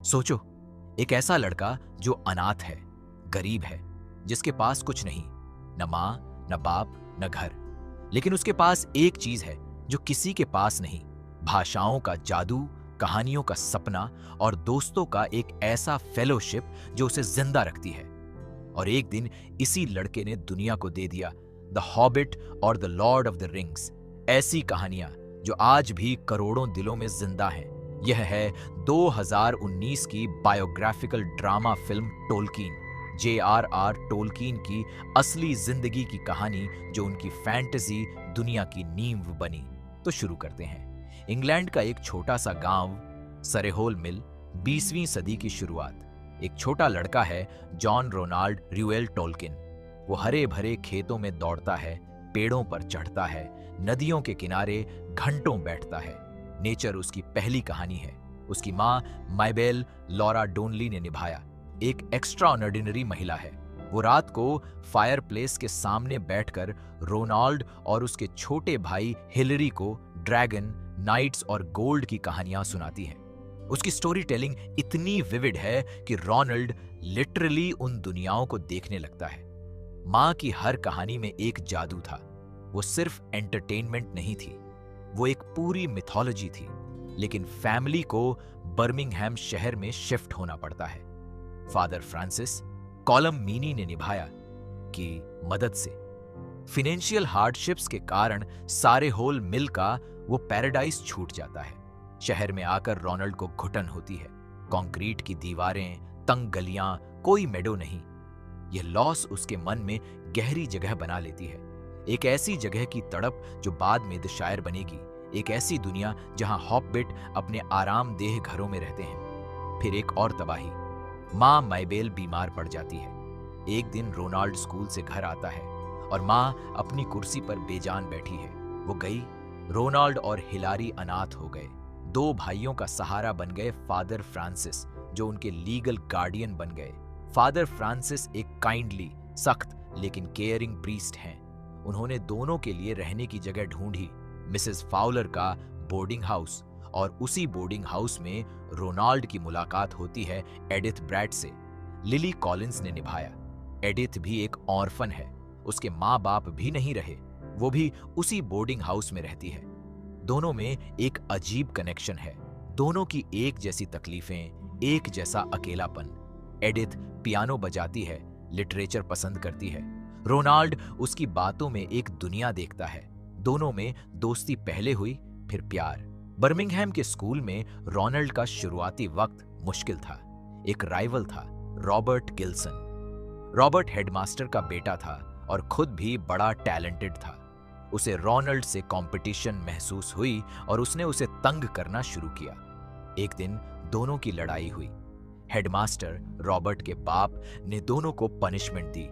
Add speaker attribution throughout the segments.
Speaker 1: सोचो, एक ऐसा लड़का जो अनाथ है, गरीब है, जिसके पास कुछ नहीं, न माँ, न बाप, न घर। लेकिन उसके पास एक चीज है जो किसी के पास नहीं, भाषाओं का जादू, कहानियों का सपना और दोस्तों का एक ऐसा फेलोशिप जो उसे जिंदा रखती है। और एक दिन इसी लड़के ने दुनिया को दे दिया द हॉबिट और the Lord of the rings, ऐसी कहानियां जो आज भी करोड़ों दिलों में जिंदा हैं। यह है 2019 की बायोग्राफिकल ड्रामा फिल्म टोल्कीन, J.R.R. टोल्कीन की असली जिंदगी की कहानी जो उनकी फैंटेसी दुनिया की नींव बनी। तो शुरू करते हैं। इंग्लैंड का एक छोटा सा गांव, सरेहोल मिल, 20वीं सदी की शुरुआत। एक छोटा लड़का है, जॉन रोनाल्ड र्यूएल टोल्किन। वो हरे भरे खेतों में दौड़ता है, पेड़ों पर चढ़ता है, नदियों के किनारे घंटों बैठता है। नेचर उसकी पहली कहानी है। उसकी माँ माइबेल लॉरा डोनली ने निभाया, एक एक्स्ट्रा ऑर्डिनरी महिला है। वो रात को फायरप्लेस के सामने बैठकर रोनाल्ड और उसके छोटे भाई हिलरी को ड्रैगन, नाइट्स और गोल्ड की कहानियां सुनाती है। उसकी स्टोरी टेलिंग इतनी विविड है कि रोनाल्ड लिटरली उन दुनियाओं को देखने लगता है। माँ की हर कहानी में एक जादू था। वो सिर्फ एंटरटेनमेंट नहीं थी, वो एक पूरी मिथोलॉजी थी। लेकिन फैमिली को बर्मिंघम शहर में शिफ्ट होना पड़ता है। फादर फ्रांसिस कॉलम मीनी ने निभाया कि मदद से फिनेंशियल हार्डशिप्स के कारण सारे होल मिल का वो पैराडाइज छूट जाता है। शहर में आकर रोनाल्ड को घुटन होती है। कंक्रीट की दीवारें, तंग गलियां, कोई मेडो नहीं। यह लॉस उसके मन में गहरी जगह बना लेती है। एक ऐसी जगह की तड़प जो बाद में द शायर बनेगी। एक ऐसी दुनिया जहां हॉबिट अपने आरामदेह घरों में रहते हैं। फिर एक और तबाही। माँ माइबेल बीमार पड़ जाती है। एक दिन रोनाल्ड स्कूल से घर आता है और माँ अपनी कुर्सी पर बेजान बैठी है। वो गई। रोनाल्ड और हिलारी अनाथ हो गए। दो भाइयों का सहारा बन गए फादर फ्रांसिस, जो उनके लीगल गार्डियन बन गए। फादर फ्रांसिस एक काइंडली, सख्त लेकिन केयरिंग प्रीस्ट हैं। उन्होंने दोनों के लिए रहने की जगह ढूंढी। मिसेस फाउलर का बोर्डिंग हाउस, और उसी बोर्डिंग हाउस में रोनाल्ड की मुलाकात होती है एडिथ ब्रैड से। लिली कॉलिंस ने निभाया। एडिथ भी एक ऑर्फन है, उसके माँ बाप भी नहीं रहे, वो भी उसी बोर्डिंग हाउस में रहती है। दोनों में एक अजीब कनेक्शन है। दोनों की एक जैसी तकलीफें, एक जैसा अकेलापन। एडिथ पियानो बजाती है, लिटरेचर पसंद करती है। रोनाल्ड उसकी बातों में एक दुनिया देखता है। दोनों में दोस्ती पहले हुई, फिर प्यार। बर्मिंघम के स्कूल में रोनाल्ड का शुरुआती वक्त मुश्किल था। एक राइवल था, रॉबर्ट गिल्सन। रॉबर्ट हेडमास्टर का बेटा था और खुद भी बड़ा टैलेंटेड था। उसे रोनाल्ड से कंपटीशन महसूस हुई और उसने उसे तंग करना शुरू किया। एक दिन दोनों की लड़ाई हुई। हेडमास्टर रॉबर्ट के बाप ने दोनों को पनिशमेंट दी,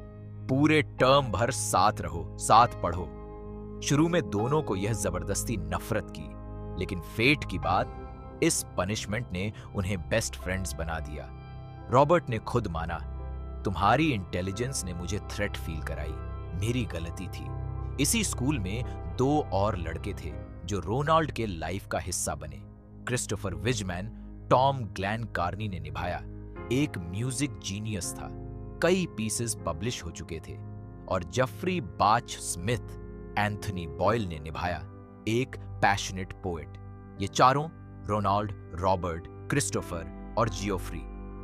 Speaker 1: पूरे टर्म भर साथ रहो, साथ पढ़ो। शुरू में दोनों को यह जबरदस्ती नफरत की, लेकिन फेट की बात, इस पनिशमेंट ने उन्हें बेस्ट फ्रेंड्स बना दिया। रॉबर्ट ने खुद माना, तुम्हारी इंटेलिजेंस ने मुझे थ्रेट फील कराई, मेरी गलती थी। इसी स्कूल में दो और लड़के थे जो रोनाल्ड के लाइफ का हिस्सा बने। Christopher Wiseman Tom Glenn Carney ने निभाया। एक म्यूजिक जीनियस था, कई पीसेस पब्लिश हो चुके थे। और जफरी बाच स्मिथ एंथनी बॉयल ने निभाया, एक पैशनेट पोएट। ये चारों, रोनाल्ड, रॉबर्ट, क्रिस्टोफर और जियोफ्री,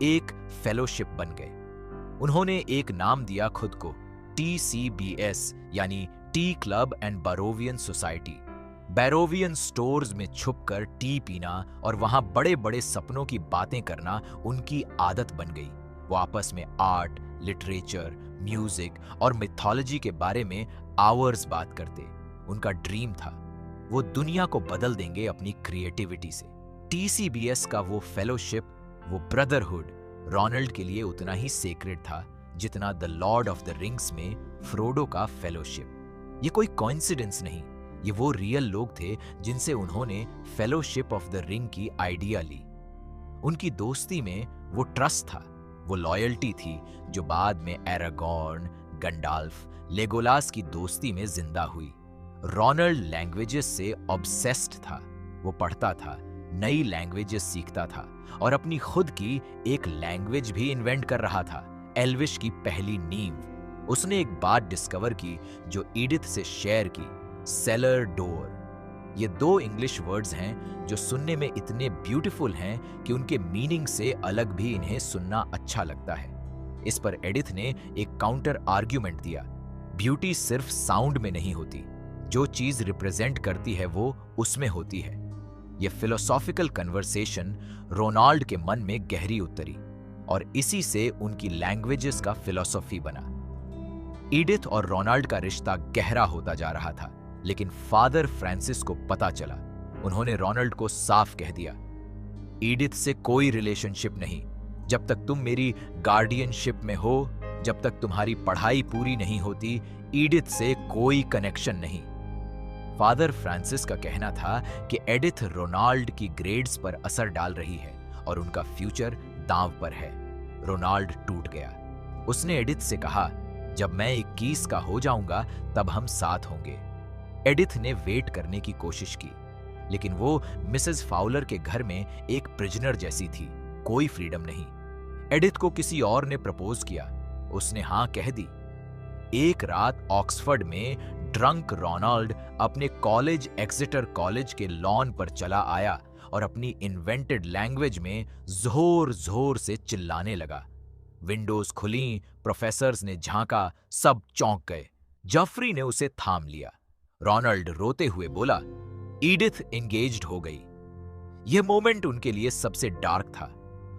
Speaker 1: एक फेलोशिप बन गए। उन्होंने एक नाम दिया खुद को, TCBS, यानी T club and Barrovian society. Barrovian stores में छुपकर टी पीना और वहां बड़े बड़े सपनों की बातें करना उनकी आदत बन गई। वो आपस में आर्ट, लिटरेचर, म्यूजिक और मिथोलॉजी के बारे में आवर्स बात करते। उनका ड्रीम था, वो दुनिया को बदल देंगे अपनी क्रिएटिविटी से। TCBS का वो फेलोशिप, वो ब्रदरहुड, रोनाल्ड के लिए उतना ही सेक्रेड था जितना the Lord of the rings में फ्रोडो का फेलोशिप। ये कोई कोइंसिडेंस नहीं, ये वो रियल लोग थे जिनसे उन्होंने फेलोशिप ऑफ द रिंग की आइडिया ली। उनकी दोस्ती में वो ट्रस्ट था, वो लॉयल्टी थी जो बाद में एरागॉर्न, गंडाल्फ, लेगोलास की दोस्ती में जिंदा हुई। रोनाल्ड लैंग्वेजेस से ऑब्सेस्ड था। वो पढ़ता था, नई लैंग्वेजेस सीखता था और अपनी खुद की एक लैंग्वेज भी इन्वेंट कर रहा था, एल्विश की पहली नींव। उसने एक बात डिस्कवर की जो एडिथ से शेयर की, सेलर डोर। ये दो इंग्लिश वर्ड्स हैं जो सुनने में इतने ब्यूटीफुल हैं कि उनके मीनिंग से अलग भी इन्हें सुनना अच्छा लगता है। इस पर एडिथ ने एक काउंटर आर्ग्यूमेंट दिया, ब्यूटी सिर्फ साउंड में नहीं होती, जो चीज रिप्रेजेंट करती है वो उसमें होती है। यह फिलोसॉफिकल कन्वर्सेशन रोनाल्ड के मन में गहरी उतरी और इसी से उनकी लैंग्वेजेस का फिलॉसफी बना। एडिथ और रोनाल्ड का रिश्ता गहरा होता जा रहा था, लेकिन फादर फ्रांसिस को पता चला। उन्होंने रोनाल्ड को साफ कह दिया, एडिथ से कोई रिलेशनशिप नहीं, जब तक तुम मेरी गार्डियनशिप में हो, जब तक तुम्हारी पढ़ाई पूरी नहीं होती, एडिथ से कोई कनेक्शन नहीं। फादर फ्रांसिस का कहना था कि एडिथ रोनाल्ड की ग्रेड्स पर असर डाल रही है और उनका फ्यूचर दांव पर है। रोनाल्ड टूट गया। उसने एडिथ से कहा, जब मैं 21 का हो जाऊंगा तब हम साथ होंगे। एडिथ ने वेट करने की कोशिश की, लेकिन वो मिसेस फाउलर के घर में एक प्रिजनर जैसी थी, कोई फ्रीडम नहीं। एडिथ को किसी और ने प्रपोज किया, उसने हां कह दी। एक रात ऑक्सफोर्ड में ड्रंक रोनाल्ड अपने कॉलेज एक्सेटर कॉलेज के लॉन पर चला आया और अपनी इन्वेंटेड लैंग्वेज में जोर जोर से चिल्लाने लगा। विंडोज खुली, प्रोफेसर्स ने झांका, सब चौंक गए। जफरी ने उसे थाम लिया। रोनाल्ड रोते हुए बोला, एडिथ एंगेज्ड हो गई। यह मोमेंट उनके लिए सबसे डार्क था।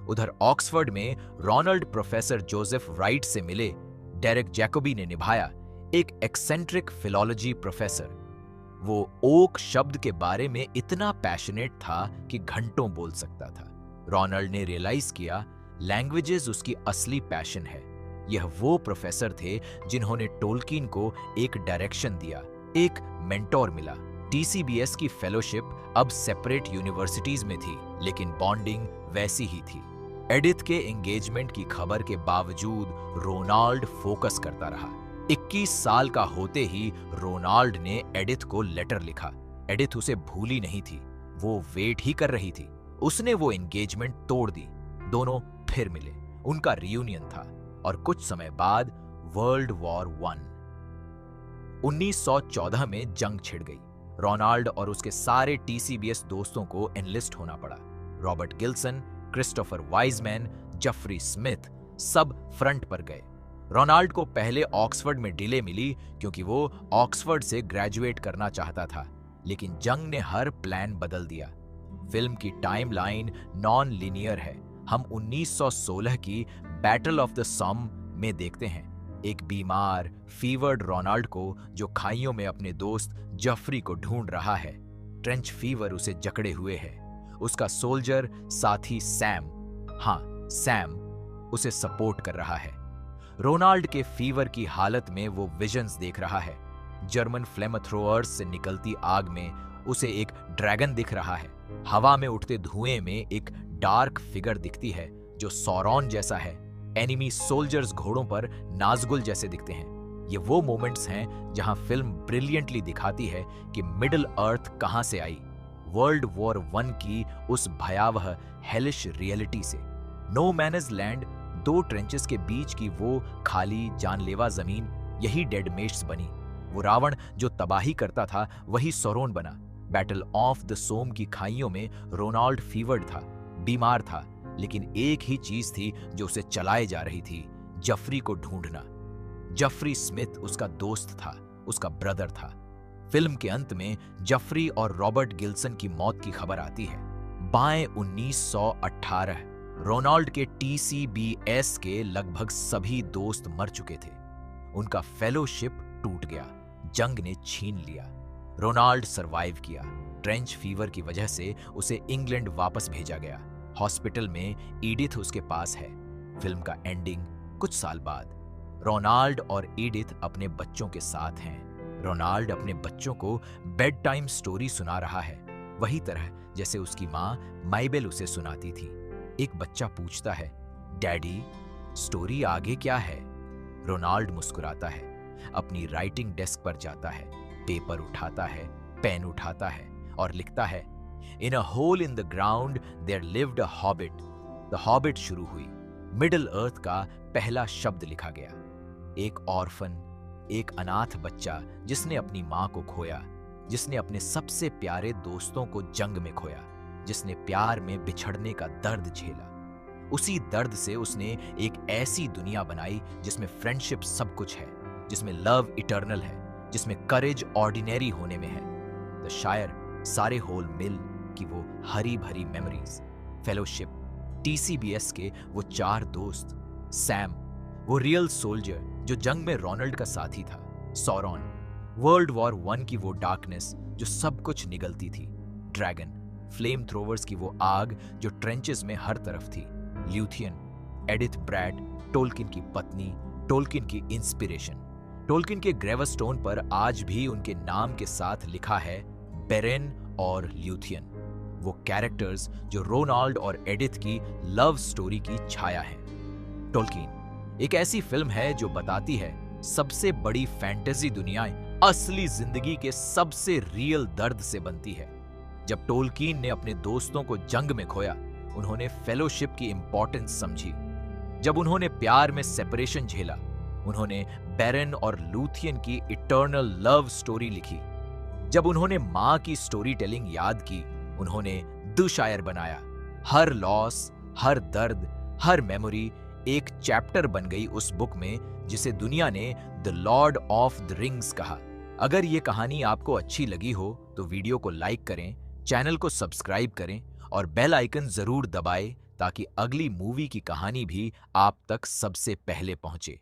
Speaker 1: उधर ऑक्सफोर्ड में रोनाल्ड प्रोफेसर जोसेफ राइट से मिले। डेरेक जैकोबी ने निभाया, एक एक्सेंट्रिक फिलॉलजी प्रोफेसर। वो ओक शब्द के बारे में इतना पैशनेट था कि घंटों बोल सकता था। रोनाल्ड ने रियलाइज किया, लैंग्वेजेस उसकी असली पैशन है। यह वो प्रोफेसर थे जिन्होंने टोल्किन को एक डायरेक्शन दिया, एक मेंटोर मिला। टीसीबीएस की फेलोशिप अब सेपरेट यूनिवर्सिटीज में थी, लेकिन बॉन्डिंग वैसी ही थी। एडिथ के एंगेजमेंट की खबर के बावजूद रोनाल्ड फोकस करता रहा। 21 साल का होते ही रोनाल्ड ने एडिथ को लेटर लिखा। एडिथ उसे भूली नहीं थी, वो वेट ही कर रही थी। उसने वो एंगेजमेंट तोड़ दी। दोनों फिर मिले, उनका रियूनियन था और कुछ समय बाद वर्ल्ड वॉर 1। 1914 में जंग छिड़ गई। रोनाल्ड और उसके सारे टीसीबीएस दोस्तों को एनलिस्ट होना पड़ा। Robert Gilson, Christopher Wiseman, Jeffrey Smith सब फ्रंट पर गए। रोनाल्ड को पहले ऑक्सफोर्ड में डिले मिली क्योंकि वो ऑक्सफोर्ड से ग्रेजुएट करना चाहता था, लेकिन जंग ने हर प्लान बदल दिया। फिल्म की टाइमलाइन नॉन लीनियर है। हम 1916 की बैटल ऑफ द सम में देखते हैं एक बीमार, फीवर्ड रोनाल्ड को जो खाइयों में अपने दोस्त जफरी को ढूंढ रहा है। ट्रेंच फीवर उसे जकड़े हुए है। उसका सोल्जर साथी सैम, हाँ सैम, उसे सपोर्ट कर रहा है। रोनाल्ड के फीवर की हालत में वो विजन्स देख रहा है। जर्मन फ्लेमथ्रोअर्स से निकलती आग में उसे एक ड्रैगन दिख रहा है। हवा में उठते धुएं में एक डार्क फिगर दिखती है जो सौरॉन जैसा है। एनिमी सोल्जर्स घोड़ों पर नाजगुल जैसे दिखते हैं। ये वो मोमेंट्स हैं जहां फिल्म ब्रिलियंटली दिखाती है कि मिडिल अर्थ कहां से आई, वर्ल्ड वॉर 1 की उस भयावह हेलिश रियलिटी से। नो मैनर्स लैंड, 2 ट्रेंचेस के बीच की वो खाली जानलेवा जमीन, यही डेड मेट्स बनी। वो रावण जो तबाही करता था वही सोरोन बना। बैटल ऑफ द सोम की खाइयों में रोनाल्ड फीवर्ड था, बीमार था, लेकिन एक ही चीज थी जो उसे चलाए जा रही थी, जफरी को ढूंढना। जफरी स्मिथ उसका दोस्त था, उसका ब्रदर था। फिल्म के अंत में जफरी और रॉबर्ट गिल्सन की मौत की खबर आती है। बाएं 1918। रोनाल्ड के टीसीबीएस के लगभग सभी दोस्त मर चुके थे। उनका फेलोशिप टूट गया, जंग ने छीन लिया। रोनाल्ड सरवाइव किया। ट्रेंच फीवर की वजह से उसे इंग्लैंड वापस भेजा गया। हॉस्पिटल में एडिथ उसके पास है। फिल्म का एंडिंग कुछ साल बाद। रोनाल्ड और एडिथ अपने बच्चों के साथ हैं। रोनाल्ड अपने बच्चों को बेड टाइम स्टोरी सुना रहा है, वही तरह जैसे उसकी माँ माइबेल उसे सुनाती थी। एक बच्चा पूछता है, डैडी स्टोरी आगे क्या है? रोनाल्ड मुस्कुराता है, अपनी राइटिंग डेस्क पर जाता है, पेपर उठाता है, पेन उठाता है और लिखता है, in a hole in the ground there lived a hobbit. The hobbit शुरू हुई। मिडिल अर्थ का पहला शब्द लिखा गया। एक ऑर्फन, एक अनाथ बच्चा जिसने अपनी मां को खोया, जिसने अपने सबसे प्यारे दोस्तों को जंग में खोया, जिसने प्यार में बिछड़ने का दर्द झेला। उसी दर्द से उसने एक ऐसी दुनिया बनाई जिसमें फ्रेंडशिप सब कुछ है, जिसमें लव इटर्नल है, जिसमें करेज ऑर्डिनरी होने में है। तो शायर सारे होल मिल की वो हरी भरी मेमोरीज, फेलोशिप, टीसीबीएस के वो 4 दोस्त, सैम वो रियल सोल्जर जो जंग में रोनाल्ड का साथी था, सौरॉन वर्ल्ड वॉर 1 की वो डार्कनेस जो सब कुछ निगलती थी, ड्रैगन फ्लेम थ्रोवर्स की वो आग जो ट्रेंचेस में हर तरफ थी, ल्यूथियन एडिथ ब्रैड टोल्किन की पत्नी, टोल्किन की इंस्पिरेशन। टोल्किन के ग्रेवस्टोन पर आज भी उनके नाम के साथ लिखा है बेरेन और ल्यूथियन, वो कैरेक्टर्स जो रोनाल्ड और एडिथ की लव स्टोरी की छाया है। टोल्किन एक ऐसी फिल्म है जो बताती है सबसे बड़ी फैंटेसी दुनियाएं असली जिंदगी के सबसे रियल दर्द से बनती है। जब टोल्किन ने अपने दोस्तों को जंग में खोया, उन्होंने फेलोशिप की इंपॉर्टेंस समझी। जब उन्होंने प्यार में सेपरेशन झेला, उन्होंने बेरेन और लूथियन की इटर्नल लव स्टोरी लिखी। जब उन्होंने मां की स्टोरी टेलिंग याद की, उन्होंने दो शायर बनाया। हर लॉस, हर दर्द, हर मेमोरी एक चैप्टर बन गई उस बुक में जिसे दुनिया ने the Lord of the rings कहा। अगर ये कहानी आपको अच्छी लगी हो तो वीडियो को लाइक करें, चैनल को सब्सक्राइब करें और बेल आइकन जरूर दबाएं ताकि अगली मूवी की कहानी भी आप तक सबसे पहले पहुंचे।